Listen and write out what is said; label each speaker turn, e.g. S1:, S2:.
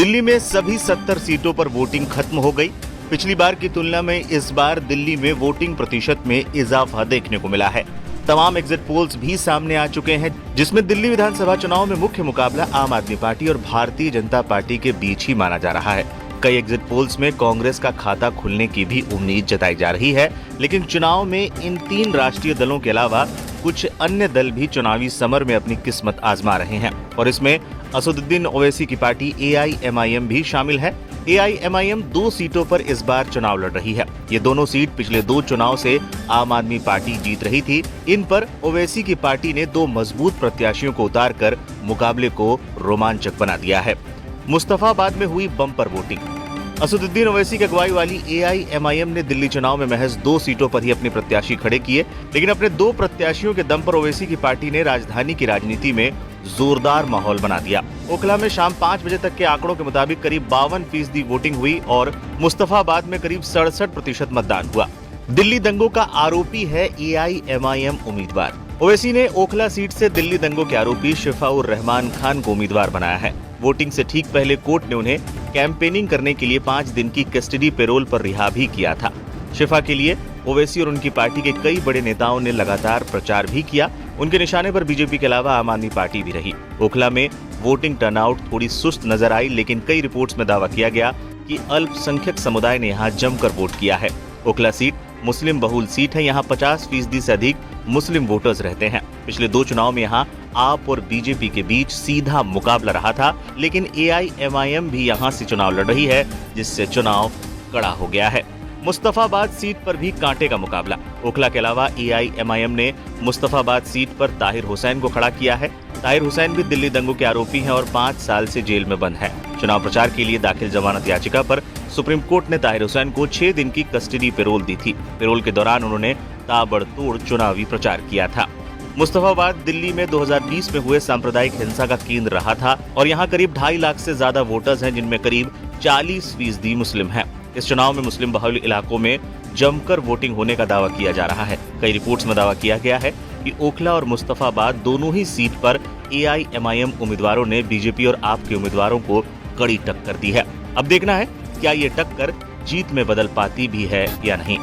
S1: दिल्ली में सभी 70 सीटों पर वोटिंग खत्म हो गई। पिछली बार की तुलना में इस बार दिल्ली में वोटिंग प्रतिशत में इजाफा देखने को मिला है। तमाम एग्जिट पोल्स भी सामने आ चुके हैं, जिसमें दिल्ली विधानसभा चुनाव में मुख्य मुकाबला आम आदमी पार्टी और भारतीय जनता पार्टी के बीच ही माना जा रहा है। कई एग्जिट पोल्स में कांग्रेस का खाता खुलने की भी उम्मीद जताई जा रही है, लेकिन चुनाव में इन तीन राष्ट्रीय दलों के अलावा कुछ अन्य दल भी चुनावी समर में अपनी किस्मत आजमा रहे हैं और इसमें असदुद्दीन ओवैसी की पार्टी AIMIM भी शामिल है। AIMIM 2 सीटों पर इस बार चुनाव लड़ रही है। ये दोनों सीट पिछले 2 चुनाव से आम आदमी पार्टी जीत रही थी। इन पर ओवैसी की पार्टी ने 2 मजबूत प्रत्याशियों को उतारकर मुकाबले को रोमांचक बना दिया है। मुस्तफाबाद में हुई बम्पर वोटिंग। असदुद्दीन ओवैसी की अगुवाई वाली AIMIM ने दिल्ली चुनाव में महज 2 सीटों पर ही अपने प्रत्याशी खड़े किए, लेकिन अपने 2 प्रत्याशियों के दम पर ओवैसी की पार्टी ने राजधानी की राजनीति में जोरदार माहौल बना दिया। ओखला में शाम 5 बजे तक के आंकड़ों के मुताबिक करीब 52% वोटिंग हुई और मुस्तफाबाद में करीब 67% मतदान हुआ। दिल्ली दंगों का आरोपी है AIMIM उम्मीदवार। ओवैसी ने ओखला सीट से दिल्ली दंगों के आरोपी शिफाउर रहमान खान को उम्मीदवार बनाया है। वोटिंग से ठीक पहले कोर्ट ने उन्हें कैंपेनिंग करने के लिए 5 दिन की कस्टडी पैरोल पर रिहा भी किया था। शिफा के लिए ओवैसी और उनकी पार्टी के कई बड़े नेताओं ने लगातार प्रचार भी किया। उनके निशाने पर बीजेपी के अलावा आम आदमी पार्टी भी रही। ओखला में वोटिंग टर्नआउट थोड़ी सुस्त नजर आई, लेकिन कई रिपोर्ट्स में दावा किया गया कि अल्पसंख्यक समुदाय ने यहाँ जमकर वोट किया है। ओखला सीट मुस्लिम बहुल सीट है। यहाँ 50% से अधिक मुस्लिम वोटर्स रहते हैं। पिछले 2 चुनाव में यहाँ आप और बीजेपी के बीच सीधा मुकाबला रहा था, लेकिन AIMIM भी यहाँ से चुनाव लड़ रही है, जिससे चुनाव कड़ा हो गया है। मुस्तफाबाद सीट पर भी कांटे का मुकाबला। ओखला के अलावा AIMIM ने मुस्तफाबाद सीट पर ताहिर हुसैन को खड़ा किया है। ताहिर हुसैन भी दिल्ली दंगों के आरोपी हैं और 5 साल से जेल में बंद है। चुनाव प्रचार के लिए दाखिल जमानत याचिका पर सुप्रीम कोर्ट ने ताहिर हुसैन को 6 दिन की कस्टडी पैरोल दी थी। पैरोल के दौरान उन्होंने ताबड़तोड़ चुनावी प्रचार किया था। मुस्तफाबाद दिल्ली में 2020 में हुए सांप्रदायिक हिंसा का केंद्र रहा था और यहाँ करीब 2.5 लाख से ज्यादा वोटर्स हैं, जिनमें करीब 40% मुस्लिम हैं। इस चुनाव में मुस्लिम बहुल इलाकों में जमकर वोटिंग होने का दावा किया जा रहा है। कई रिपोर्ट्स में दावा किया गया है कि ओखला और मुस्तफाबाद दोनों ही सीट पर AIMIM उम्मीदवारों ने बीजेपी और आप के उम्मीदवारों को कड़ी टक्कर दी है। अब देखना है क्या ये टक्कर जीत में बदल पाती भी है या नहीं।